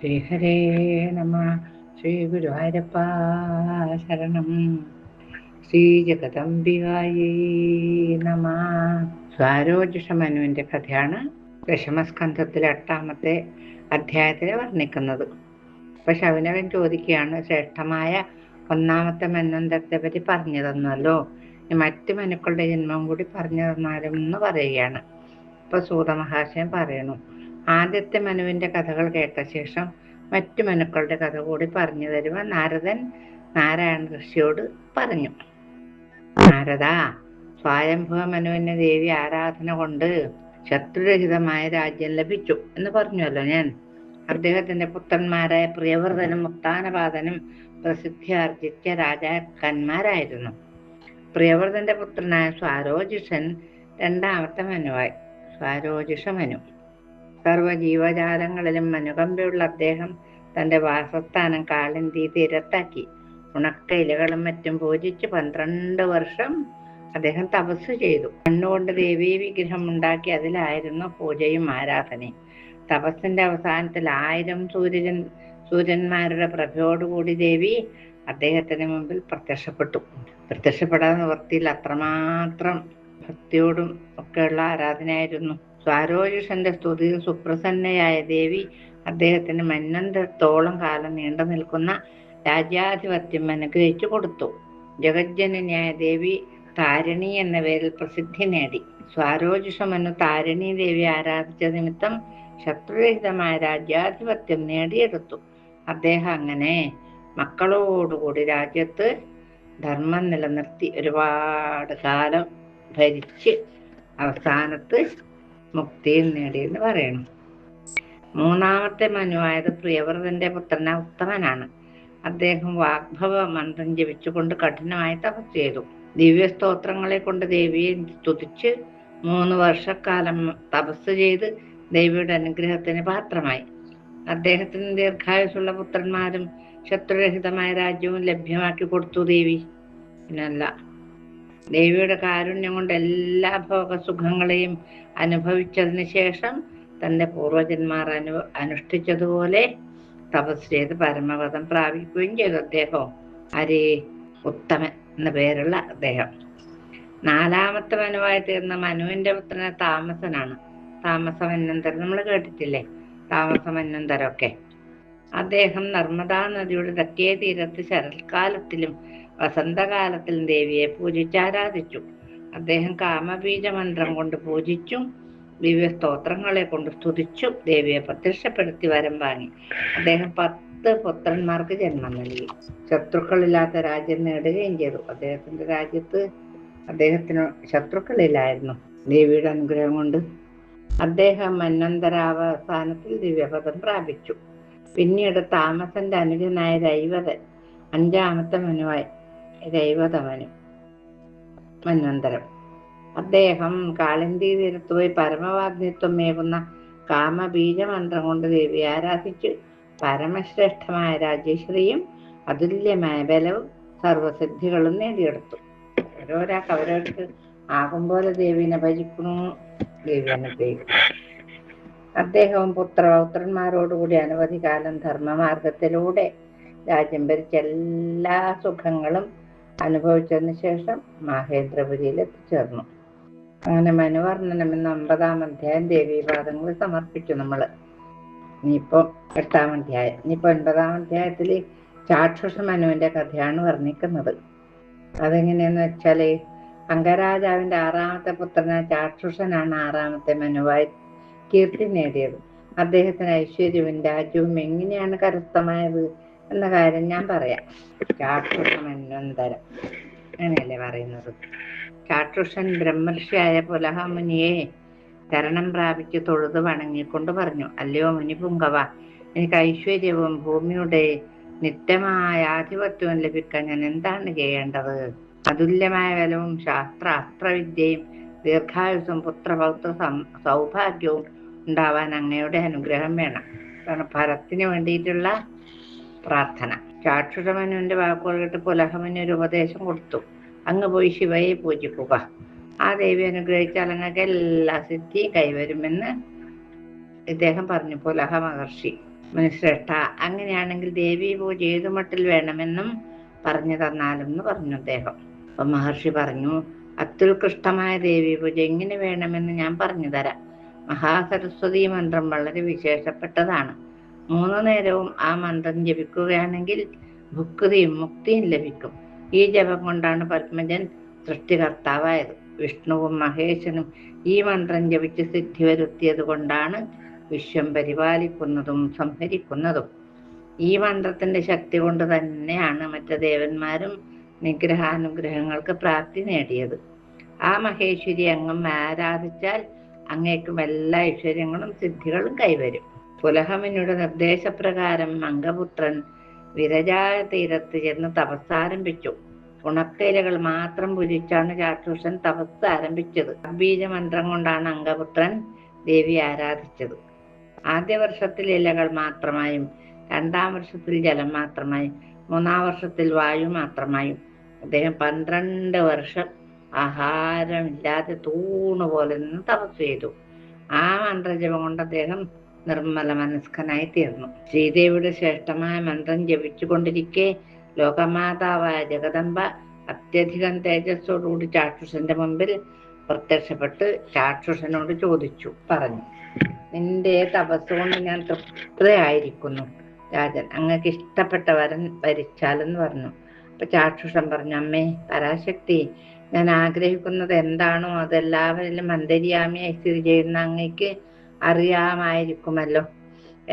ശ്രീഹരേ നമ. ശ്രീ ഗുരുവായൂരപ്പ ശരണം. ശ്രീ ജഗദംബികായേ നമ. സ്വാരോജിഷമനുവിന്റെ കഥയാണ് ദശമസ്കന്ധത്തിലെ 8ാമത്തെ അധ്യായത്തിൽ വർണ്ണിക്കുന്നത്. അപ്പൊ ശൗനകൻ ചോദിക്കുകയാണ്, ശ്രേഷ്ഠമായ 1ാമത്തെ മന്വന്തരത്തെ പറ്റി പറഞ്ഞു തന്നല്ലോ, മറ്റു മനുക്കളുടെ ജന്മം കൂടി പറഞ്ഞു തന്നാലും എന്ന് പറയുകയാണ്. ഇപ്പൊ സൂതമഹാശയൻ പറയണു, ആദ്യത്തെ മനുവിന്റെ കഥകൾ കേട്ട ശേഷം മറ്റു മനുക്കളുടെ കഥ കൂടി പറഞ്ഞു തരുവാൻ നാരദൻ നാരായണ ഋഷിയോട് പറഞ്ഞു. നാരദ, സ്വയംഭവ മനുവിന് ദേവി ആരാധന കൊണ്ട് ശത്രുരഹിതമായ രാജ്യം ലഭിച്ചു എന്ന് പറഞ്ഞല്ലോ ഞാൻ. അദ്ദേഹത്തിന്റെ പുത്രന്മാരായ പ്രിയവ്രതനും മുക്താനപാതനും പ്രസിദ്ധിയാർജിച്ച രാജാക്കന്മാരായിരുന്നു. പ്രിയവ്രതന്റെ പുത്രനായ സ്വാരോജിഷൻ 2ാമത്തെ മനുവായി. സ്വാരോജിഷ മനു. സർവ്വജീവജാലങ്ങളിലും മനുകമ്പയുള്ള അദ്ദേഹം തന്റെ വാസസ്ഥാനം കാളിന്തി തീരത്താക്കി. ഉണക്ക ഇലകളും മറ്റും പൂജിച്ച് 12 വർഷം അദ്ദേഹം തപസ് ചെയ്തു. മണ്ണുകൊണ്ട് ദേവീ വിഗ്രഹം ഉണ്ടാക്കി അതിലായിരുന്നു പൂജയും ആരാധനയും. തപസ്സിന്റെ അവസാനത്തിൽ 1000 സൂര്യന്മാരുടെ പ്രഭയോടുകൂടി ദേവി അദ്ദേഹത്തിന് മുമ്പിൽ പ്രത്യക്ഷപ്പെടാതെ നിവർത്തിയിൽ അത്രമാത്രം ഭക്തിയോടും ഒക്കെയുള്ള ആരാധനയായിരുന്നു. സ്വാരോജിഷന്റെ സ്തുതിയിൽ സുപ്രസന്നയായ ദേവി അദ്ദേഹത്തിന് മന്വന്തരത്തോളം കാലം നീണ്ടു നിൽക്കുന്ന രാജ്യാധിപത്യം അനുഗ്രഹിച്ചു കൊടുത്തു. ജഗജ്ജനനിയായ ദേവി താരിണി എന്ന പേരിൽ പ്രസിദ്ധി നേടി. സ്വാരോജിഷമനു താരിണി ദേവി ആരാധിച്ച നിമിത്തം ശത്രുരഹിതമായ രാജ്യാധിപത്യം നേടിയെടുത്തു. അദ്ദേഹം അങ്ങനെ മക്കളോടുകൂടി രാജ്യത്ത് ധർമ്മം നിലനിർത്തി ഒരുപാട് കാലം ഭരിച്ച് അവസാനത്ത് മുക്തിയും നേടിയെന്ന് പറയണം. 3ാമത്തെ മനുവായത് പ്രിയവ്രതന്റെ പുത്രനായ ഉത്തമനാണ്. അദ്ദേഹം വാഗ്ഭവ മന്ത്രം ജപിച്ചുകൊണ്ട് കഠിനമായി തപസ് ചെയ്തു. ദിവ്യസ്തോത്രങ്ങളെ കൊണ്ട് ദേവിയെ സ്തുതിച്ച് 3 വർഷക്കാലം തപസ് ചെയ്ത് ദേവിയുടെ അനുഗ്രഹത്തിന് പാത്രമായി. അദ്ദേഹത്തിന് ദീർഘായുസുള്ള പുത്രന്മാരും ശത്രുരഹിതമായ രാജ്യവും ലഭ്യമാക്കി കൊടുത്തു ദേവി. പിന്നല്ല, ദേവിയുടെ കാരുണ്യം കൊണ്ട് എല്ലാ ഭോഗസുഖങ്ങളെയും അനുഭവിച്ചതിന് ശേഷം തന്റെ പൂർവജന്മാർ അനുഷ്ഠിച്ചതുപോലെ തപസ് ചെയ്ത് പരമപദം പ്രാപിക്കുകയും ചെയ്തു. അദ്ദേഹം ഉത്തമൻ എന്ന പേരുള്ള അദ്ദേഹം 4ാമത്തെ മനുവായി തീർന്ന മനുവിന്റെ പുത്രന് താമസനാണ്. താമസമന്വന്തരം നമ്മൾ കേട്ടിട്ടില്ലേ, താമസമന്വന്തരമൊക്കെ. അദ്ദേഹം നർമ്മദാ നദിയുടെ തെക്കേ തീരത്ത് ശരത്കാലത്തിലും വസന്തകാലത്തിലും ദേവിയെ പൂജിച്ചാരാധിച്ചു. അദ്ദേഹം കാമബീജ മന്ത്രം കൊണ്ട് പൂജിച്ചും ദിവ്യ സ്തോത്രങ്ങളെ കൊണ്ട് സ്തുതിച്ചും ദേവിയെ പ്രത്യക്ഷപ്പെടുത്തി വരം വാങ്ങി. അദ്ദേഹം 10 പുത്രന്മാർക്ക് ജന്മം നൽകി. ശത്രുക്കളില്ലാത്ത രാജ്യം നേടുകയും ചെയ്തു. അദ്ദേഹത്തിന്റെ രാജ്യത്ത് അദ്ദേഹത്തിന് ശത്രുക്കളില്ലായിരുന്നു. ദേവിയുടെ അനുഗ്രഹം കൊണ്ട് അദ്ദേഹം മന്വന്തരാവസാനത്തിൽ ദിവ്യപദം പ്രാപിച്ചു. പിന്നീട് താമസന്റെ അനുജനായ രൈവതൻ 5ാമത്തെ മനുവായി. രൈവതമനു മന്വന്തരം. അദ്ദേഹം കാളിന്തി തീരത്ത് പോയി പരമവാഗ്നിത്വം മേകുന്ന കാമബീജമന്ത്രം കൊണ്ട് ദേവി ആരാധിച്ച് പരമശ്രേഷ്ഠമായ രാജ്യശ്രീയും അതുല്യമായ ബലവും സർവസിദ്ധികളും നേടിയെടുത്തു. ഓരോരാൾക്ക് അവരവർക്ക് ആകും പോലെ ദേവിനെ ഭജിക്കണു, ദേവി അനുഗ്രഹിക്കും. അദ്ദേഹവും പുത്രപൗത്രന്മാരോടുകൂടി അനവധി കാലം ധർമ്മമാർഗത്തിലൂടെ രാജ്യം ഭരിച്ച എല്ലാ സുഖങ്ങളും അനുഭവിച്ചതിന് ശേഷം മഹേന്ദ്രപുരിയിൽ എത്തിച്ചേർന്നു. അങ്ങനെ മനുവർണ്ണനം എന്ന 9ാം അധ്യായം ദേവീപാദങ്ങളിൽ സമർപ്പിച്ചു നമ്മള്. ഇനിയിപ്പോ 8ാം അധ്യായം. ഇനിയിപ്പോ 9ാം അധ്യായത്തിൽ ചാക്ഷുഷ മനുവിന്റെ കഥയാണ് വർണ്ണിക്കുന്നത്. അതെങ്ങനെയെന്ന് വെച്ചാല്, അംഗരാജാവിന്റെ 6ാമത്തെ പുത്രനായ ചാക്ഷുഷനാണ് 6ാമത്തെ മനുവായി കീർത്തി നേടിയത്. അദ്ദേഹത്തിന് ഐശ്വര്യവും രാജ്യവും എങ്ങനെയാണ് കരസ്ഥമായത് എന്ന കാര്യം ഞാൻ പറയാം. ചാക്ഷുഷ മന്വന്തരം അങ്ങനെയല്ലേ പറയുന്നത്. ചാക്ഷുഷൻ ബ്രഹ്മർഷിയായ പുലഹമുനിയെ ശരണം പ്രാപിച്ച് തൊഴുത് വണങ്ങിക്കൊണ്ട് പറഞ്ഞു, അല്ലയോ മുനിപുങ്കവ, എനിക്ക് ഐശ്വര്യവും ഭൂമിയുടെ നിത്യമായ ആധിപത്യവും ലഭിക്കാൻ ഞാൻ എന്താണ് ചെയ്യേണ്ടത്? അതുല്യമായ ബലവും അസ്ത്രവിദ്യയും ദീർഘായുസും പുത്രപൗത്ര സൗഭാഗ്യവും ഉണ്ടാവാൻ അങ്ങയുടെ അനുഗ്രഹം വേണം. ഫലത്തിന് വേണ്ടിയിട്ടുള്ള പ്രാർത്ഥന. ചാക്ഷുഷമനുവിന്റെ വാക്കുകൾ കേട്ട് പുലഹമുനി ഒരു ഉപദേശം കൊടുത്തു. അങ്ങ് പോയി ശിവയെ പൂജിക്കുക. ആ ദേവി അനുഗ്രഹിച്ചാൽ അങ്ങക്ക് എല്ലാ സിദ്ധിയും കൈവരുമെന്ന് ഇദ്ദേഹം പറഞ്ഞു. പുലഹ മഹർഷി മുനിശ്രേഷ്ഠ, അങ്ങനെയാണെങ്കിൽ ദേവീ പൂജ ഏതു മട്ടിൽ വേണമെന്നും പറഞ്ഞു തന്നാലും എന്ന് പറഞ്ഞു അദ്ദേഹം. അപ്പൊ മഹർഷി പറഞ്ഞു, അത്യുത്കൃഷ്ടമായ ദേവീ പൂജ എങ്ങനെ വേണമെന്ന് ഞാൻ പറഞ്ഞു തരാം. മഹാസരസ്വതി മന്ത്രം വളരെ വിശേഷപ്പെട്ടതാണ്. 3 നേരവും ആ മന്ത്രം ജപിക്കുകയാണെങ്കിൽ ഭുക്തിയും മുക്തിയും ലഭിക്കും. ഈ ജപം കൊണ്ടാണ് പത്മജൻ സൃഷ്ടികർത്താവായത്. വിഷ്ണുവും മഹേശനും ഈ മന്ത്രം ജപിച്ച് സിദ്ധി വരുത്തിയത് കൊണ്ടാണ് വിശ്വം പരിപാലിക്കുന്നതും സംഹരിക്കുന്നതും. ഈ മന്ത്രത്തിന്റെ ശക്തി കൊണ്ട് തന്നെയാണ് മറ്റ് ദേവന്മാരും നിഗ്രഹാനുഗ്രഹങ്ങൾക്ക് പ്രാപ്തി നേടിയത്. ആ മഹേശ്വരി അങ്ങും ആരാധിച്ചാൽ അങ്ങേക്കും എല്ലാ ഐശ്വര്യങ്ങളും സിദ്ധികളും കൈവരും. പുലഹമുനിയുടെ നിർദ്ദേശപ്രകാരം അംഗപുത്രൻ വിരജായ തീരത്ത് ചെന്ന് തപസ്സാരംഭിച്ചു. ഉണക്കയിലകൾ മാത്രം ഭുജിച്ചാണ് ചാക്ഷുഷൻ തപസ് ആരംഭിച്ചത്. ബീജമന്ത്രം കൊണ്ടാണ് അംഗപുത്രൻ ദേവി ആരാധിച്ചത്. ആദ്യ വർഷത്തിൽ ഇലകൾ മാത്രമായും, 2ാം വർഷത്തിൽ ജലം മാത്രമായും, 3ാം വർഷത്തിൽ വായു മാത്രമായും അദ്ദേഹം 12 വർഷം ആഹാരമില്ലാതെ തൂണുപോലെ നിന്ന് തപസ് ചെയ്തു. ആ മന്ത്രജപം കൊണ്ട് അദ്ദേഹം നിർമ്മല മനസ്കനായി തീർന്നു. ശ്രീദേവിയുടെ ശ്രേഷ്ഠമായ മന്ത്രം ജപിച്ചു കൊണ്ടിരിക്കെ ലോകമാതാവായ ജഗദംബ അത്യധികം തേജസ്സോടുകൂടി ചാക്ഷുഷന്റെ മുമ്പിൽ പ്രത്യക്ഷപ്പെട്ട് ചാക്ഷുഷനോട് പറഞ്ഞു, നിന്റെ തപസ്സുകൊണ്ട് ഞാൻ തൃപ്തയായിരിക്കുന്നു. രാജൻ, അങ്ങക്ക് ഇഷ്ടപ്പെട്ട വരൻ വരിച്ചാലെന്ന് പറഞ്ഞു. അപ്പൊ ചാക്ഷുഷൻ പറഞ്ഞു, അമ്മേ പരാശക്തി, ഞാൻ ആഗ്രഹിക്കുന്നത് എന്താണോ അതെല്ലാവരിലും അന്തര്യാമിയായി സ്ഥിതി ചെയ്യുന്ന അങ്ങയ്ക്ക് അറിയാമായിരിക്കുമല്ലോ.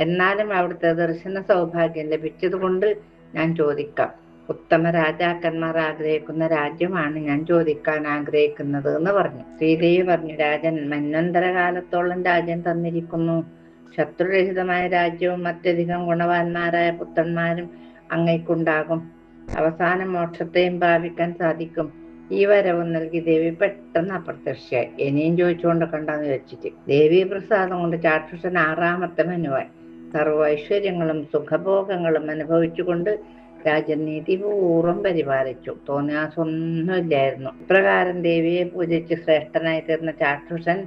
എന്നാലും അവിടുത്തെ ദർശന സൗഭാഗ്യം ലഭിച്ചത് കൊണ്ട് ഞാൻ ചോദിക്കാം. ഉത്തമ രാജാക്കന്മാർ ആഗ്രഹിക്കുന്ന രാജ്യമാണ് ഞാൻ ചോദിക്കാൻ ആഗ്രഹിക്കുന്നത് എന്ന് പറഞ്ഞു. ശ്രീദേവി പറഞ്ഞു, രാജൻ, മന്വന്തര കാലത്തോളം രാജ്യം തന്നിരിക്കുന്നു. ശത്രുരഹിതമായ രാജ്യവും അത്യധികം ഗുണവാന്മാരായ പുത്രന്മാരും അങ്ങയ്ക്കുണ്ടാകും. അവസാനം മോക്ഷത്തെയും പ്രാപിക്കാൻ സാധിക്കും. ഈ വരവും നൽകി ദേവി പെട്ടെന്ന് അപ്രത്യക്ഷയായി. ഇനിയും ചോദിച്ചുകൊണ്ട് കണ്ടെന്ന് വെച്ചിട്ട് ദേവീ പ്രസാദം കൊണ്ട് ചാക്ഷുഷൻ 6ാമത്തെ മനുവായി. സർവ്വ ഐശ്വര്യങ്ങളും സുഖഭോഗങ്ങളും അനുഭവിച്ചുകൊണ്ട് രാജൻ നീതിപൂർവ്വം പരിപാലിച്ചു. തോന്നിയാസൊന്നുമില്ലായിരുന്നു. ഇപ്രകാരം ദേവിയെ പൂജിച്ച് ശ്രേഷ്ഠനായി തീർന്ന ചാക്ഷുഷൻ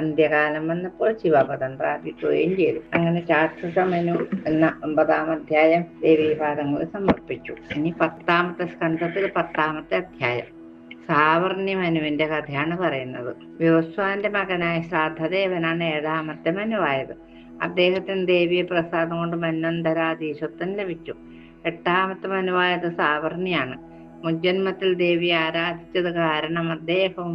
അന്ത്യകാലം വന്നപ്പോൾ ശിവപദം പ്രാപിക്കുകയും ചെയ്തു. അങ്ങനെ ചാക്ഷുഷമനു എന്ന 9ാം അധ്യായം ദേവീപാദങ്ങളിൽ സമർപ്പിച്ചു. ഇനി 10ാമത്തെ സ്കന്ധത്തിൽ 10ാമത്തെ അധ്യായം സാവർണി മനുവിന്റെ കഥയാണ് പറയുന്നത്. വ്യോസ്വാന്റെ മകനായ ശ്രാദ്ധദേവനാണ് 7ാമത്തെ മനുവായത്. അദ്ദേഹത്തിന് ദേവിയെ പ്രസാദം കൊണ്ട് മന്വന്തരാധീശത്വം ലഭിച്ചു. 8ാമത്തെ മനുവായത് സാവർണിയാണ്. മുജ്ജന്മത്തിൽ ദേവിയെ ആരാധിച്ചത് കാരണം അദ്ദേഹവും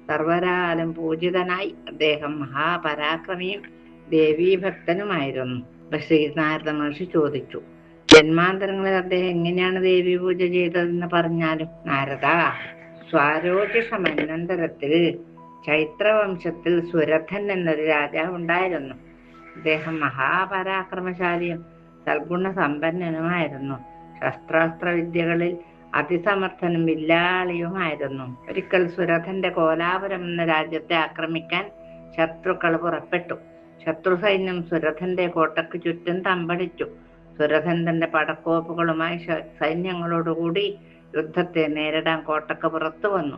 സർവരാലും പൂജിതനായി. അദ്ദേഹം മഹാപരാക്രമിയും ദേവീഭക്തനുമായിരുന്നു. ശ്രീനാരദ മഹർഷി ചോദിച്ചു, ജന്മാന്തരങ്ങളിൽ അദ്ദേഹം എങ്ങനെയാണ് ദേവീ പൂജ ചെയ്തതെന്ന് പറഞ്ഞാലും. നാരദ, സ്വാരോചിഷ മന്വന്തരത്തിൽ ചൈത്രവംശത്തിൽ സുരഥൻ എന്നൊരു രാജാവ് ഉണ്ടായിരുന്നു. അദ്ദേഹം മഹാപരാക്രമശാലിയും സൽഗുണ സമ്പന്നനുമായിരുന്നു. ശസ്ത്രാസ്ത്ര വിദ്യകളിൽ അതിസമർത്ഥനും വില്ലാളിയുമായിരുന്നു. ഒരിക്കൽ സുരഥന്റെ കോലാപുരം എന്ന രാജ്യത്തെ ആക്രമിക്കാൻ ശത്രുക്കൾ പുറപ്പെട്ടു. ശത്രു സൈന്യം സുരഥന്റെ കോട്ടയ്ക്ക് ചുറ്റും തമ്പടിച്ചു. സുരഥൻ തന്റെ പടക്കോപ്പുകളുമായി സൈന്യങ്ങളോടുകൂടി യുദ്ധത്തെ നേരിടാൻ കോട്ടയ്ക്ക് പുറത്തു വന്നു.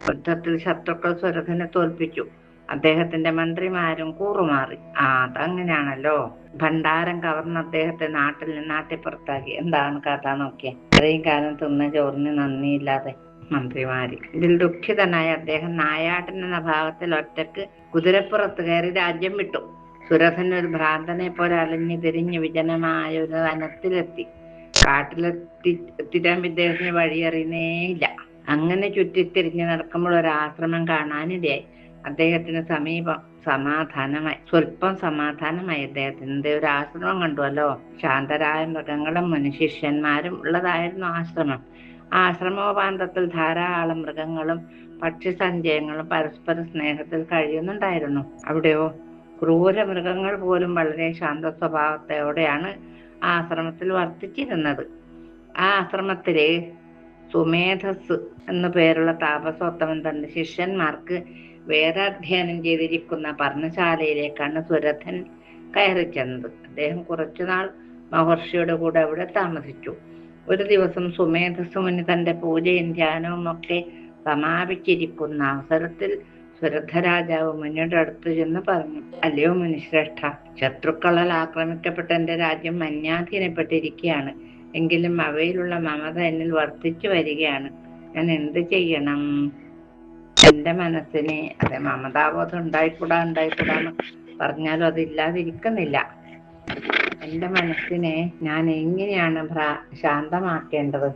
യുദ്ധത്തിൽ ശത്രുക്കൾ സുരഥനെ തോൽപ്പിച്ചു. അദ്ദേഹത്തിന്റെ മന്ത്രിമാരും കൂറുമാറി. അതങ്ങനെയാണല്ലോ. ഭണ്ഡാരം കവർന്ന് അദ്ദേഹത്തെ നാട്ടിപ്പുറത്താക്കി. എന്താണ് കഥ നോക്കിയേ. ഇത്രയും കാലം തിന്ന ചോറിന് നന്ദിയില്ലാതെ മന്ത്രിമാര്. ഇതിൽ ദുഃഖിതനായ അദ്ദേഹം നായാട്ടൻ എന്ന ഭാവത്തിൽ ഒറ്റക്ക് കുതിരപ്പുറത്ത് കയറി രാജ്യം വിട്ടു. സുരഥൻ ഭ്രാന്തനെ പോലെ അലഞ്ഞു തിരിഞ്ഞ് വിജനമായ ഒരു വനത്തിലെത്തി. കാട്ടിലെത്തിരാൻ ഇദ്ദേഹത്തിന് വഴിയറിയുന്നേയില്ല. അങ്ങനെ ചുറ്റിത്തിരിഞ്ഞ് നടക്കുമ്പോൾ ഒരു ആശ്രമം കാണാനിടയായി. അദ്ദേഹത്തിന് സമീപം സ്വല്പം സമാധാനമായി. അദ്ദേഹത്തിന്റെ ഒരു ആശ്രമം കണ്ടുവല്ലോ. ശാന്തരായ മൃഗങ്ങളും മനുഷ്യന്മാരും ഉള്ളതായിരുന്നു ആശ്രമം. ആശ്രമോപാന്തത്തിൽ ധാരാളം മൃഗങ്ങളും പക്ഷിസഞ്ചയങ്ങളും പരസ്പര സ്നേഹത്തിൽ കഴിയുന്നുണ്ടായിരുന്നു. അവിടെയോ ക്രൂര മൃഗങ്ങൾ പോലും വളരെ ശാന്ത സ്വഭാവത്തോടെയാണ് ആശ്രമത്തിൽ വർത്തിച്ചിരുന്നത്. ആ ആശ്രമത്തിലെ സുമേധസ് എന്നു പേരുള്ള താപസോത്തമൻ തന്റെ ശിഷ്യന്മാർക്ക് വേദാധ്യയനം ചെയ്തിരിക്കുന്ന പർണശാലയിലേക്കാണ് സുരഥൻ കയറി ചെന്നത്. അദ്ദേഹം കുറച്ചുനാൾ മഹർഷിയുടെ കൂടെ അവിടെ താമസിച്ചു. ഒരു ദിവസം സുമേധസ് മുനി തന്റെ പൂജയും ധ്യാനവും ഒക്കെ സമാപിച്ചിരിക്കുന്ന അവസരത്തിൽ സുരഥ രാജാവ് മുനിയുടെ അടുത്ത് ചെന്ന് പറഞ്ഞു, അല്ലയോ മുനിശ്രേഷ്ഠ, ശത്രുക്കളാൽ ആക്രമിക്കപ്പെട്ട എന്റെ രാജ്യം മന്യാധീനപ്പെട്ടിരിക്കുകയാണ്. എങ്കിലും അവയിലുള്ള മമത എന്നിൽ വർദ്ധിച്ചു വരികയാണ്. ഞാൻ എന്ത് ചെയ്യണം? എന്റെ മനസ്സിന് അതെ മമതാബോധം ഉണ്ടായിക്കൂടാന്ന് പറഞ്ഞാലും അതില്ലാതിരിക്കുന്നില്ല. എന്റെ മനസ്സിനെ ഞാൻ എങ്ങനെയാണ് ശാന്തമാക്കേണ്ടത്?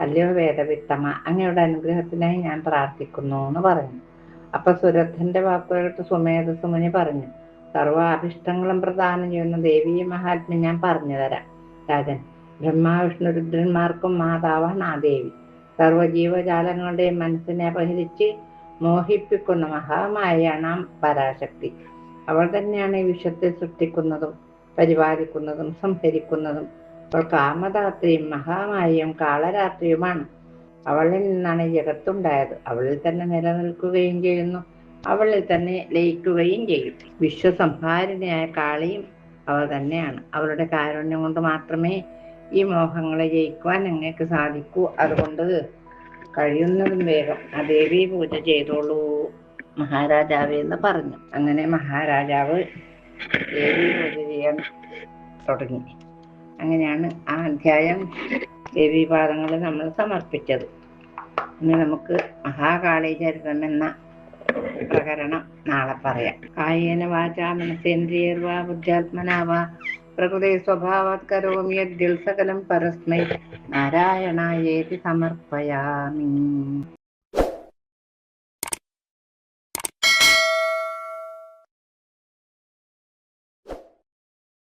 അല്ലയോ വേദവിത്തമ, അങ്ങയുടെ അനുഗ്രഹത്തിനായി ഞാൻ പ്രാർത്ഥിക്കുന്നു എന്ന് പറഞ്ഞു. അപ്പൊ സുരഥന്റെ വാക്കുകൾ കേട്ട് സുമേധസ് മുനി പറഞ്ഞു, സർവാഭിഷ്ടങ്ങളും പ്രദാനം ചെയ്യുന്ന ദേവീ മഹാത്മ്യം ഞാൻ പറഞ്ഞു തരാം. രാജൻ, ബ്രഹ്മാവിഷ്ണു രുദ്രന്മാർക്കും മാതാവാണ് ആ ദേവി. സർവ്വജീവജാലങ്ങളുടെയും മനസ്സിനെ അപഹരിച്ച് മോഹിപ്പിക്കുന്ന മഹാമായയാണ് ആ പരാശക്തി. അവൾ തന്നെയാണ് ഈ വിശ്വത്തെ സൃഷ്ടിക്കുന്നതും പരിപാലിക്കുന്നതും സംഹരിക്കുന്നതും. അവൾ കാമദാത്രിയും മഹാമായയും കാളരാത്രിയുമാണ്. അവളിൽ നിന്നാണ് ഈ ജഗത്തുണ്ടായത്. അവളിൽ തന്നെ നിലനിൽക്കുകയും ചെയ്യുന്നു, അവളിൽ തന്നെ ലയിക്കുകയും ചെയ്യും. വിശ്വസംഹാരിണിയായ കാളിയും അവൾ തന്നെയാണ്. അവളുടെ കാരുണ്യം കൊണ്ട് മാത്രമേ ഈ മോഹങ്ങളെ ജയിക്കുവാൻ അങ്ങേക്ക് സാധിക്കൂ. അതുകൊണ്ട് കഴിയുന്നതും വേഗം ആ ദേവീ പൂജ ചെയ്തോളൂ മഹാരാജാവേ എന്ന് പറഞ്ഞു. അങ്ങനെ മഹാരാജാവ് ദേവീ പൂജ ചെയ്യാൻ തുടങ്ങി. അങ്ങനെയാണ് ആ അധ്യായം ദേവീപാദങ്ങളിൽ നമ്മൾ സമർപ്പിച്ചത്. ഇനി നമുക്ക് മഹാകാളി ചരിതം എന്ന പ്രകരണം നാളെ പറയാം. കായേന വാചാ മനസേന്ദ്രിയർവാ ബുദ്ധ്യാത്മനാ വാ പ്രകൃതി സ്വഭാവാത് കരോമി യദ്ദിൽ സകലം പരസ്മൈ നാരായണായേതി സമർപ്പയാമി.